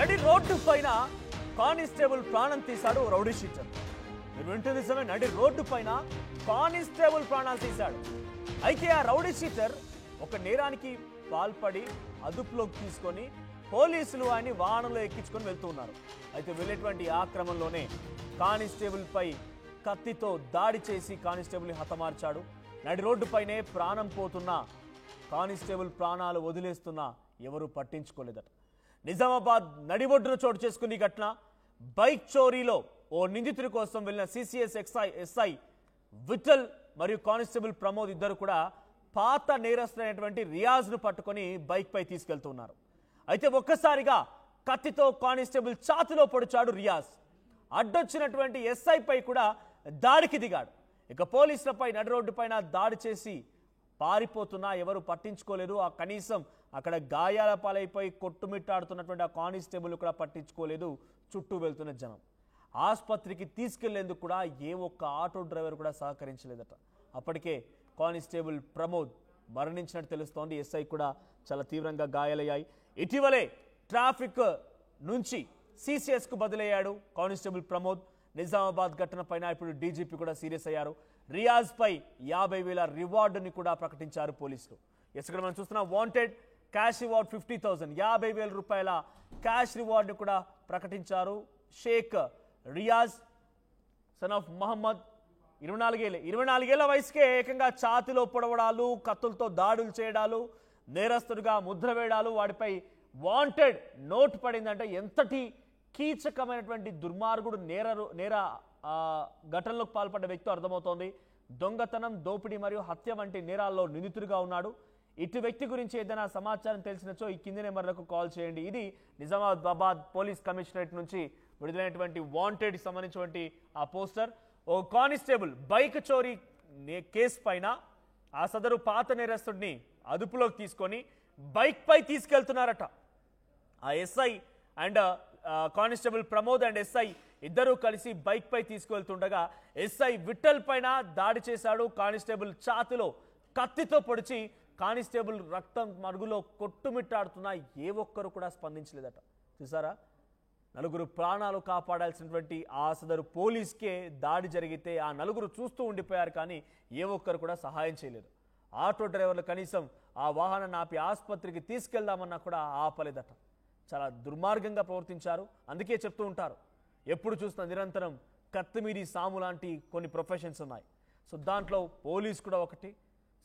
నడి రోడ్డు పైన కానిస్టేబుల్ ప్రాణం తీశాడు రౌడీ షీటర్. మీరు వింటుంది నిజమే, నడి రోడ్డు పైన కానిస్టేబుల్ ప్రాణాలు తీశాడు. అయితే ఆ రౌడీ షీటర్ ఒక నేరానికి పాల్పడి అదుపులోకి తీసుకొని పోలీసులు ఆయన్ని వాహనంలో ఎక్కించుకొని వెళ్తూ ఉన్నారు. అయితే వెళ్ళేటువంటి ఆ క్రమంలోనే కానిస్టేబుల్ పై కత్తితో దాడి చేసి కానిస్టేబుల్ని హతమార్చాడు. నడి రోడ్డుపైనే ప్రాణం పోతున్న కానిస్టేబుల్ ప్రాణాలు వదిలేస్తున్నా ఎవరూ పట్టించుకోలేదట. నిజామాబాద్ నడిబొడ్డున చోటు చేసుకున్న ఈ ఘటన బైక్ చోరీలో ఓ నిందితుడి కోసం వెళ్ళిన సిసిఎస్ ఎస్ఐ విఠల్ మరియు కానిస్టేబుల్ ప్రమోద్ ఇద్దరు కూడా పాత నేరస్తులైనటువంటి రియాజ్ను పట్టుకొని బైక్ పై తీసుకెళ్తున్నారు. అయితే ఒక్కసారిగా కత్తితో కానిస్టేబుల్ ఛాతీలో పొడిచాడు రియాజ్. అడ్డొచ్చినటువంటి ఎస్ఐ పై కూడా దాడికి దిగాడు. ఇక పోలీసులపై నడి రోడ్డు పైన దాడి చేసి పారిపోతున్నా ఎవరు పట్టించుకోలేదు. ఆ కనీసం అక్కడ గాయాల పాలైపోయి కొట్టుమిట్టాడుతున్నటువంటి ఆ కానిస్టేబుల్ కూడా పట్టించుకోలేదు. చుట్టూ వెళ్తున్న జనం. ఆసుపత్రికి తీసుకెళ్లేందుకు కూడా ఏ ఒక్క ఆటో డ్రైవర్ కూడా సహకరించలేదట. అప్పటికే కానిస్టేబుల్ ప్రమోద్ మరణించినట్టు తెలుస్తోంది. ఎస్ఐ కూడా చాలా తీవ్రంగా గాయాలయ్యాయి. ఇటీవలే ట్రాఫిక్ నుంచి సిసిఎస్కు బదిలయ్యాడు కానిస్టేబుల్ ప్రమోద్. నిజామాబాద్ ఘటన పైన ఇప్పుడు డీజీపీ కూడా సీరియస్ అయ్యారు. రియాజ్ పై 50,000 రివార్డుని కూడా ప్రకటించారు పోలీసులు. ఇక్కడ మనం చూస్తున్నాం వాంటెడ్ క్యాష్ రివార్డ్ 50,000, 50,000 రూపాయల క్యాష్ రివార్డుని కూడా ప్రకటించారు. షేక్ రియాజ్ సన్ ఆఫ్ మహమ్మద్ 24 ఏళ్ల వయసుకే ఏకంగా ఛాతిలో పొడవడాలు, కత్తులతో దాడులు చేయడాలు, నేరస్తుడిగా ముద్ర వేయడాలు, వాడిపై వాంటెడ్ నోట్ పడిందంటే ఎంతటి కీచకమైనటువంటి దుర్మార్గుడు నేర ఘటనలకు పాల్పడ్డ వ్యక్తి అర్థమవుతోంది. దొంగతనం, దోపిడీ మరియు హత్య వంటి నేరాల్లో నిందితుడిగా ఉన్నాడు. ఇటు వ్యక్తి గురించి ఏదైనా సమాచారం తెలిసినచో ఈ కింది నెంబర్లకు కాల్ చేయండి. ఇది నిజామాబాద్ పోలీస్ కమిషనరేట్ నుంచి విడుదలైనటువంటి వాంటెడ్ సంబంధించినటువంటి ఆ పోస్టర్. ఓ కానిస్టేబుల్ బైక్ చోరీ కేసు పైన ఆ సదరు పాత నేరస్తుడిని అదుపులోకి తీసుకొని బైక్ పై తీసుకెళ్తున్నారట. ఆ SI and constable Pramod and SI ఇద్దరూ కలిసి బైక్ పై తీసుకువెళ్తుండగా ఎస్ఐ విఠల్ పైన దాడి చేశాడు. కానిస్టేబుల్ ఛాతిలో కత్తితో పొడిచి కానిస్టేబుల్ రక్తం మరుగులో కొట్టుమిట్టాడుతున్నా ఏ ఒక్కరు కూడా స్పందించలేదట. చూసారా, నలుగురు ప్రాణాలు కాపాడాల్సినటువంటి ఆ సదరు పోలీస్కే దాడి జరిగితే ఆ నలుగురు చూస్తూ ఉండిపోయారు, కానీ ఏ ఒక్కరు కూడా సహాయం చేయలేదు. ఆటో డ్రైవర్లు కనీసం ఆ వాహనాన్ని ఆపి ఆసుపత్రికి తీసుకెళ్దామన్నా కూడా ఆపలేదట. చాలా దుర్మార్గంగా ప్రవర్తించారు. అందుకే చెప్తూ ఉంటారు, ఎప్పుడు చూసినా నిరంతరం కత్తిమీది సాము లాంటి కొన్ని ప్రొఫెషన్స్ ఉన్నాయి. సో దాంట్లో పోలీస్ కూడా ఒకటి.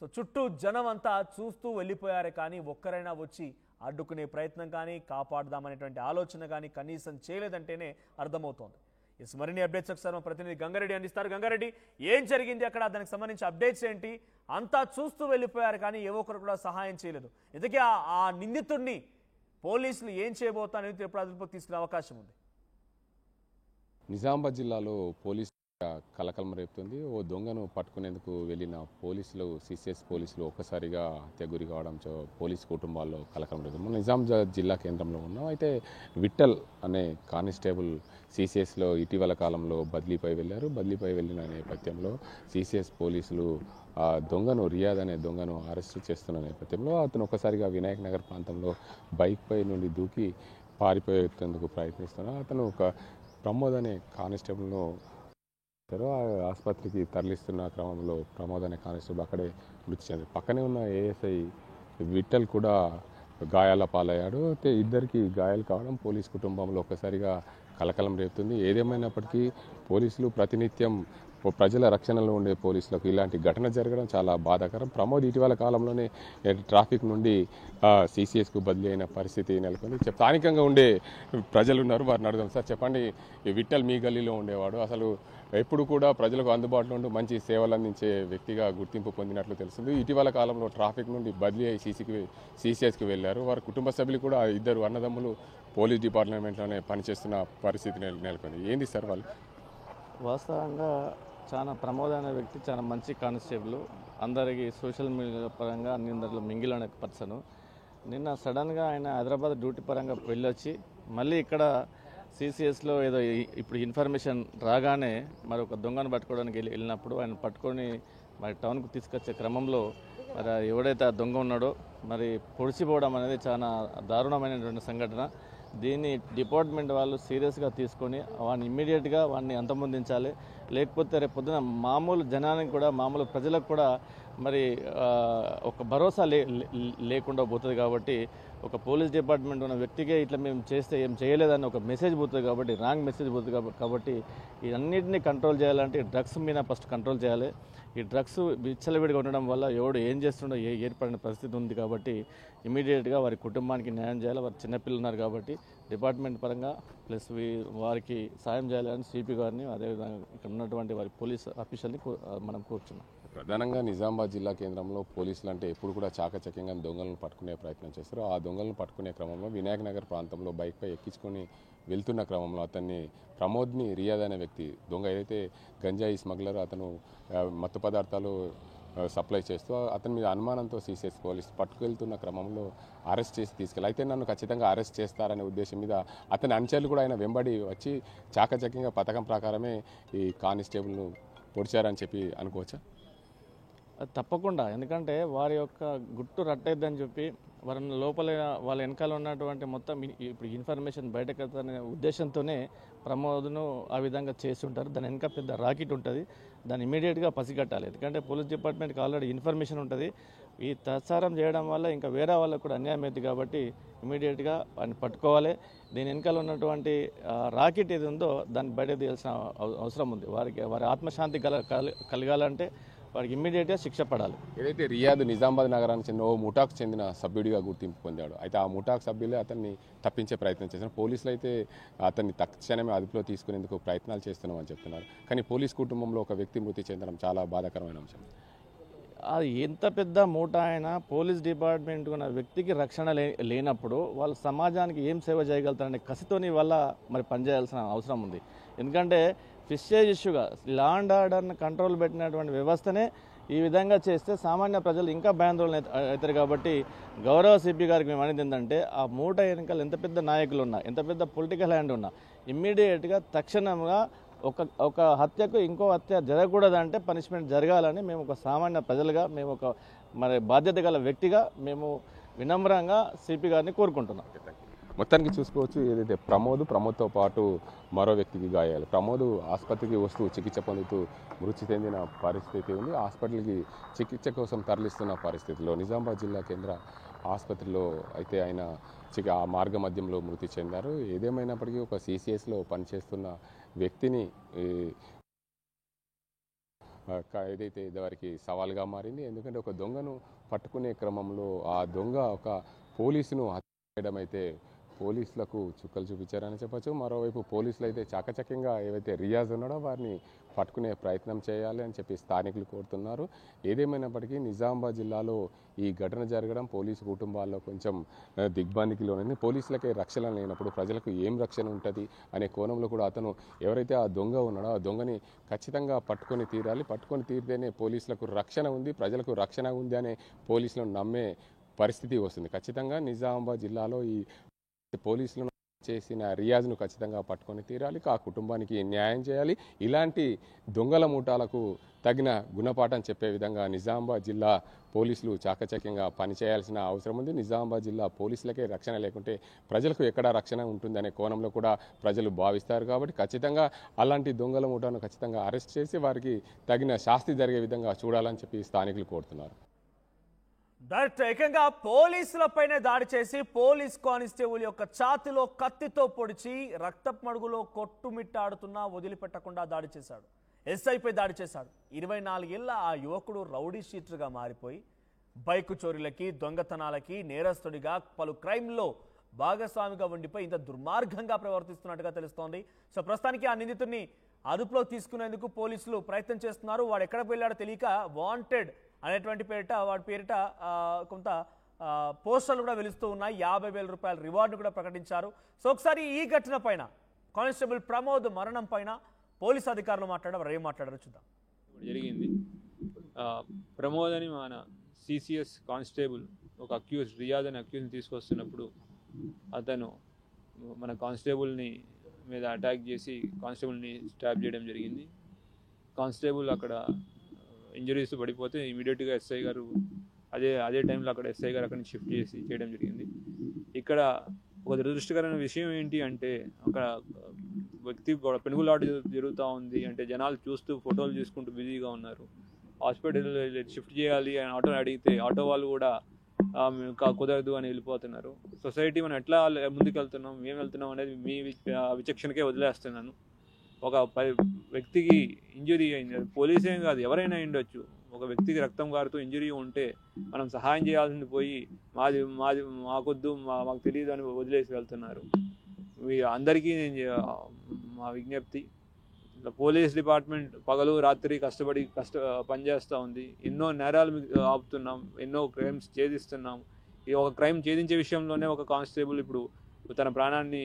సో చుట్టూ జనం అంతా చూస్తూ వెళ్ళిపోయారే, కానీ ఒక్కరైనా వచ్చి అడ్డుకునే ప్రయత్నం కానీ కాపాడదామనేటువంటి ఆలోచన కానీ కనీసం చేయలేదంటేనే అర్థమవుతోంది. మరిన్ని అప్డేట్స్ ఒకసారి మా ప్రతినిధి గంగారెడ్డి అందిస్తారు. గంగారెడ్డి, ఏం జరిగింది అక్కడ, దానికి సంబంధించి అప్డేట్స్ ఏంటి? అంతా చూస్తూ వెళ్ళిపోయారు కానీ ఏ ఒక్కరు కూడా సహాయం చేయలేదు. ఇందుకే ఆ నిందితుడిని పోలీసులు ఏం చేయబోతారని ఎప్పుడు అదుపులోకి తీసుకునే అవకాశం ఉంది? నిజామాబాద్ జిల్లాలో పోలీసు కలకలం రేపుతుంది. ఓ దొంగను పట్టుకునేందుకు వెళ్ళిన పోలీసులు, సిసిఎస్ పోలీసులు ఒక్కసారిగా హత్య గురి కావడంతో పోలీసు కుటుంబాల్లో కలకలం రేపుతుంది. నిజామాబాద్ జిల్లా కేంద్రంలో ఉన్నాం. అయితే విఠల్ అనే కానిస్టేబుల్ సిసిఎస్లో ఇటీవల కాలంలో బదిలీపై వెళ్ళారు. బదిలీపై వెళ్ళిన నేపథ్యంలో సిసిఎస్ పోలీసులు ఆ దొంగను, రియాజ్ అనే దొంగను అరెస్టు చేస్తున్న నేపథ్యంలో అతను ఒక్కసారిగా వినాయక్ నగర్ ప్రాంతంలో బైక్ పై నుండి దూకి పారిపోయేందుకు ప్రయత్నిస్తున్నారు. అతను ఒక ప్రమోద్ అనే కానిస్టేబుల్ను ఆసుపత్రికి తరలిస్తున్న క్రమంలో ప్రమోద్ అనే కానిస్టేబుల్ అక్కడే మృతి చెంది పక్కనే ఉన్న ఏఎస్ఐ విఠల్ కూడా గాయాల పాలయ్యాడు. అయితే ఇద్దరికి గాయాలు కావడం పోలీస్ కుటుంబంలో ఒక్కసారిగా కలకలం రేపుతుంది. ఏదేమైనప్పటికీ పోలీసులు ప్రతినిత్యం ప్రజల రక్షణలో ఉండే పోలీసులకు ఇలాంటి ఘటన జరగడం చాలా బాధాకరం. ప్రమోద్ ఇటీవల కాలంలోనే ట్రాఫిక్ నుండి సిసిఎస్కు బదిలీ అయిన పరిస్థితి నెలకొంది. స్థానికంగా ఉండే ప్రజలు ఉన్నారు, వారిని అడుగుదాం. సార్ చెప్పండి, విఠల్ మీ గల్లీలో ఉండేవాడు, అసలు ఎప్పుడు కూడా ప్రజలకు అందుబాటులో ఉంటూ మంచి సేవలు అందించే వ్యక్తిగా గుర్తింపు పొందినట్లు తెలుస్తుంది. ఇటీవల కాలంలో ట్రాఫిక్ నుండి బదిలీ అయి సిసిఎస్కి వెళ్ళారు. వారి కుటుంబ సభ్యులు కూడా ఇద్దరు అన్నదమ్ములు పోలీస్ డిపార్ట్మెంట్లోనే పనిచేస్తున్న పరిస్థితి నెలకొంది. ఏంది సార్ వాళ్ళు? వాస్తవంగా చాలా ప్రమోద్ అనే వ్యక్తి చాలా మంచి కానిస్టేబుల్, అందరికీ సోషల్ మీడియా పరంగా అందరిలో మింగిల్ అనే పర్సన్. నిన్న సడన్గా ఆయన హైదరాబాద్ డ్యూటీ పరంగా వెళ్ళొచ్చి మళ్ళీ ఇక్కడ సిసిఎస్లో ఏదో ఇప్పుడు ఇన్ఫర్మేషన్ రాగానే మరి ఒక దొంగను పట్టుకోవడానికి వెళ్ళినప్పుడు ఆయన పట్టుకొని మరి టౌన్కు తీసుకొచ్చే క్రమంలో మరి ఎవడైతే ఆ దొంగ ఉన్నాడో మరి పొడిచిపోవడం అనేది చాలా దారుణమైనటువంటి సంఘటన. దీన్ని డిపార్ట్మెంట్ వాళ్ళు సీరియస్గా తీసుకొని వాడిని ఇమ్మీడియట్గా వాడిని అంతమొందించాలి. లేకపోతే రేపు పొద్దున మామూలు జనానికి కూడా మామూలు ప్రజలకు కూడా మరి ఒక భరోసా లేకుండా పోతుంది. కాబట్టి ఒక పోలీస్ డిపార్ట్మెంట్ ఉన్న వ్యక్తికే ఇట్లా మేము చేస్తే ఏం చేయలేదని ఒక మెసేజ్ పోతుంది. కాబట్టి రాంగ్ మెసేజ్ పోతుంది. కాబట్టి ఇవన్నిటిని కంట్రోల్ చేయాలంటే డ్రగ్స్ మీద ఫస్ట్ కంట్రోల్ చేయాలి. ఈ డ్రగ్స్ విచ్చలవిడిగా ఉండడం వల్ల ఎవడు ఏం చేస్తుండో ఏర్పడిన పరిస్థితి ఉంది. కాబట్టి ఇమీడియట్గా వారి కుటుంబానికి న్యాయం చేయాలి. వారి చిన్నపిల్లలు ఉన్నారు కాబట్టి డిపార్ట్మెంట్ పరంగా ప్లస్ వారికి సాయం చేయాలని సిపి గారిని అదేవిధంగా ఇక్కడ ఉన్నటువంటి వారి పోలీస్ ఆఫీసర్ని మనం కూర్చున్నాం. ప్రధానంగా నిజామాబాద్ జిల్లా కేంద్రంలో పోలీసులు అంటే ఎప్పుడు కూడా చాకచక్యంగా దొంగలను పట్టుకునే ప్రయత్నం చేస్తారు. ఆ దొంగలను పట్టుకునే క్రమంలో వినాయక్ నగర్ ప్రాంతంలో బైక్పై ఎక్కించుకొని వెళ్తున్న క్రమంలో అతన్ని ప్రమోద్ని రియాద్ అనే వ్యక్తి దొంగ ఏదైతే గంజాయి స్మగ్లర్ అతను మత్తు పదార్థాలు సప్లై చేస్తూ అతని మీద అనుమానంతో సీసీఎస్ పోలీసు పట్టుకెళ్తున్న క్రమంలో అరెస్ట్ చేసి తీసుకెళ్ళి అయితే నన్ను ఖచ్చితంగా అరెస్ట్ చేస్తారనే ఉద్దేశం మీద అతని అంచెలు కూడా ఆయన వెంబడి వచ్చి చాకచక్యంగా పథకం ప్రకారమే ఈ కానిస్టేబుల్ను పొడిచారని చెప్పి అనుకోవచ్చా? తప్పకుండా, ఎందుకంటే వారి యొక్క గుట్టు రట్టయిద్దని చెప్పి వారి లోపల వాళ్ళ వెనకాల ఉన్నటువంటి మొత్తం ఇప్పుడు ఇన్ఫర్మేషన్ బయటకెళ్తానే ఉద్దేశంతోనే ప్రమోద్ను ఆ విధంగా చేస్తుంటారు. దాని వెనక పెద్ద రాకెట్ ఉంటుంది. దాన్ని ఇమీడియట్గా పసిగట్టాలి. ఎందుకంటే పోలీస్ డిపార్ట్మెంట్కి ఆల్రెడీ ఇన్ఫర్మేషన్ ఉంటుంది. ఈ తత్సారం చేయడం వల్ల ఇంకా వేరే వాళ్ళకు కూడా అన్యాయం అవుతుంది. కాబట్టి ఇమీడియట్గా వాడిని పట్టుకోవాలి. దీని వెనకాల ఉన్నటువంటి రాకెట్ ఏది ఉందో దాన్ని బయట తీయాల్సిన అవసరం ఉంది. వారి ఆత్మశాంతి కలగాలంటే వాడికి ఇమ్మీడియట్గా శిక్ష పడాలి. ఏదైతే రియాద్ నిజామాబాద్ నగరానికి చెందిన ఓ ముఠాకు చెందిన సభ్యుడిగా గుర్తింపు పొందాడు. అయితే ఆ ముఠాకు సభ్యులే అతన్ని తప్పించే ప్రయత్నం చేశారు. పోలీసులు అయితే అతన్ని తక్షణమే అదుపులో తీసుకునేందుకు ప్రయత్నాలు చేస్తున్నామని చెప్తున్నారు. కానీ పోలీస్ కుటుంబంలో ఒక వ్యక్తి మృతి చెందడం చాలా బాధాకరమైన అంశం. అది ఎంత పెద్ద మూట అయినా పోలీస్ డిపార్ట్మెంట్ ఉన్న వ్యక్తికి రక్షణ లేనప్పుడు వాళ్ళు సమాజానికి ఏం సేవ చేయగలుగుతారనే కసితోని వల్ల మరి పనిచేయాల్సిన అవసరం ఉంది. ఎందుకంటే ఫిషేజ్ ఇష్యూగా లా అండ్ ఆర్డర్ని కంట్రోల్ పెట్టినటువంటి వ్యవస్థనే ఈ విధంగా చేస్తే సామాన్య ప్రజలు ఇంకా భయాందోళన అవుతారు. కాబట్టి గౌరవ సిపి గారికి మేము అనేది ఏంటంటే ఆ మూట వెనకాల ఎంత పెద్ద నాయకులు ఉన్నా ఎంత పెద్ద పొలిటికల్ హ్యాండ్ ఉన్నా ఇమ్మీడియట్గా తక్షణంగా ఒక హత్యకు ఇంకో హత్య జరగకూడదంటే పనిష్మెంట్ జరగాలని మేము ఒక సామాన్య ప్రజలుగా మేము ఒక మరి బాధ్యత గల వ్యక్తిగా మేము వినమ్రంగా సిపి గారిని కోరుకుంటున్నాం. మొత్తానికి చూసుకోవచ్చు ఏదైతే ప్రమోద్తో పాటు మరో వ్యక్తికి గాయాలు. ప్రమోద్ ఆసుపత్రికి వస్తూ చికిత్స పొందుతూ మృతి చెందిన పరిస్థితి ఉంది. హాస్పిటల్కి చికిత్స కోసం తరలిస్తున్న పరిస్థితిలో నిజామాబాద్ జిల్లా కేంద్ర ఆసుపత్రిలో అయితే ఆయన ఆ మార్గ మధ్యంలో మృతి చెందారు. ఏదేమైనప్పటికీ ఒక సిసిఎస్లో పనిచేస్తున్న వ్యక్తిని ఏదైతే వారికి సవాల్గా మారింది. ఎందుకంటే ఒక దొంగను పట్టుకునే క్రమంలో ఆ దొంగ ఒక పోలీసును హత్య చేయడం అయితే పోలీసులకు చుక్కలు చూపించారని చెప్పచ్చు. మరోవైపు పోలీసులు అయితే చాకచక్యంగా ఏవైతే రియాజ్ ఉన్నాడో వారిని పట్టుకునే ప్రయత్నం చేయాలి అని చెప్పి స్థానికులు కోరుతున్నారు. ఏదేమైనప్పటికీ నిజామాబాద్ జిల్లాలో ఈ ఘటన జరగడం పోలీసు కుటుంబాల్లో కొంచెం దిగ్భ్రాంతికి లోనైంది. పోలీసులకే రక్షణ లేనప్పుడు ప్రజలకు ఏం రక్షణ ఉంటుంది అనే కోణంలో కూడా అతను ఎవరైతే ఆ దొంగ ఉన్నాడో ఆ దొంగని ఖచ్చితంగా పట్టుకొని తీరాలి. పట్టుకొని తీరితేనే పోలీసులకు రక్షణ ఉంది, ప్రజలకు రక్షణ ఉంది అనే పోలీసులను నమ్మే పరిస్థితి వస్తుంది. ఖచ్చితంగా నిజామాబాద్ జిల్లాలో ఈ పోలీసులను చేసిన రియాజ్ను ఖచ్చితంగా పట్టుకొని తీరాలి. ఆ కుటుంబానికి న్యాయం చేయాలి. ఇలాంటి దొంగల ముఠాలకు తగిన గుణపాఠం చెప్పే విధంగా నిజామాబాద్ జిల్లా పోలీసులు చాకచక్యంగా పనిచేయాల్సిన అవసరం ఉంది. నిజామాబాద్ జిల్లా పోలీసులకే రక్షణ లేకుంటే ప్రజలకు ఎక్కడ రక్షణ ఉంటుందనే కోణంలో కూడా ప్రజలు భావిస్తారు. కాబట్టి ఖచ్చితంగా అలాంటి దొంగల ముఠాను ఖచ్చితంగా అరెస్ట్ చేసి వారికి తగిన శాస్తి జరిగే విధంగా చూడాలని చెప్పి స్థానికులు కోరుతున్నారు. డైరెక్ట్ ఏకంగా పోలీసులపైనే దాడి చేసి పోలీస్ కానిస్టేబుల్ యొక్క ఛాతిలో కత్తితో పొడిచి రక్తపు మడుగులో కొట్టుమిట్టాడుతున్నా వదిలిపెట్టకుండా దాడి చేశాడు. ఎస్ఐపై దాడి చేశాడు. 24 ఏళ్ల ఆ యువకుడు రౌడీ షీటర్గా మారిపోయి బైకు చోరీలకి దొంగతనాలకి నేరస్తుడిగా పలు క్రైమ్లో భాగస్వామిగా ఉండిపోయి ఇంత దుర్మార్గంగా ప్రవర్తిస్తున్నట్టుగా తెలుస్తోంది. సో ప్రస్తుతానికి ఆ నిందితుడిని అదుపులో తీసుకునేందుకు పోలీసులు ప్రయత్నం చేస్తున్నారు. వాడు ఎక్కడికి వెళ్ళాడో తెలియక వాంటెడ్ అనేటువంటి వాడి పేరిట కొంత పోస్టర్లు కూడా వెలుస్తూ ఉన్నాయి. 50,000 రూపాయల రివార్డు కూడా ప్రకటించారు. సో ఒకసారి ఈ ఘటన పైన కానిస్టేబుల్ ప్రమోద్ మరణం పైన పోలీసు అధికారులు మాట్లాడారు. ఏం మాట్లాడారో చూద్దాం. జరిగింది. ప్రమోద్ అని మన సిసిఎస్ కానిస్టేబుల్ ఒక రియాద్ అని అక్యూజ్ని తీసుకొస్తున్నప్పుడు అతను మన కానిస్టేబుల్ని మీద అటాక్ చేసి కానిస్టేబుల్ని స్టాబ్ చేయడం జరిగింది. కానిస్టేబుల్ అక్కడ ఇంజరీస్ పడిపోతే ఇమీడియట్గా ఎస్ఐ గారు అదే టైంలో అక్కడ ఎస్ఐ గారు అక్కడి నుంచి షిఫ్ట్ చేసి చేయడం జరిగింది. ఇక్కడ ఒక దురదృష్టకరమైన విషయం ఏంటి అంటే అక్కడ వ్యక్తి పెనుగులాట జరుగుతూ ఉంది. అంటే జనాలు చూస్తూ ఫోటోలు తీసుకుంటూ బిజీగా ఉన్నారు. హాస్పిటల్ షిఫ్ట్ చేయాలి అని ఆటో అడిగితే ఆటో వాళ్ళు కూడా కుదరదు అని వెళ్ళిపోతున్నారు. సొసైటీ మనం ఎట్లా ముందుకెళ్తున్నాం, మేము వెళ్తున్నాం అనేది మీ విచక్షణకే వదిలేస్తున్నాను. ఒక వ్యక్తికి ఇంజురీ అయింది, పోలీసేం కాదు ఎవరైనా ఉండొచ్చు. ఒక వ్యక్తికి రక్తం కారుతూ ఇంజురీ ఉంటే మనం సహాయం చేయాల్సింది పోయి మాకొద్దు మాకు తెలియదు అని వదిలేసి వెళ్తున్నారు. అందరికీ మా విజ్ఞప్తి, పోలీస్ డిపార్ట్మెంట్ పగలు రాత్రి కష్టపడి పనిచేస్తూ ఉంది. ఎన్నో నేరాలు ఆపుతున్నాం, ఎన్నో క్రైమ్స్ ఛేదిస్తున్నాం. ఈ ఒక క్రైమ్ ఛేదించే విషయంలోనే ఒక కానిస్టేబుల్ ఇప్పుడు తన ప్రాణాన్ని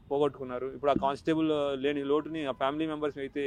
పోగొట్టుకున్నారు. ఇప్పుడు ఆ కానిస్టేబుల్ లేని లోటుని ఆ ఫ్యామిలీ మెంబర్స్ అయితే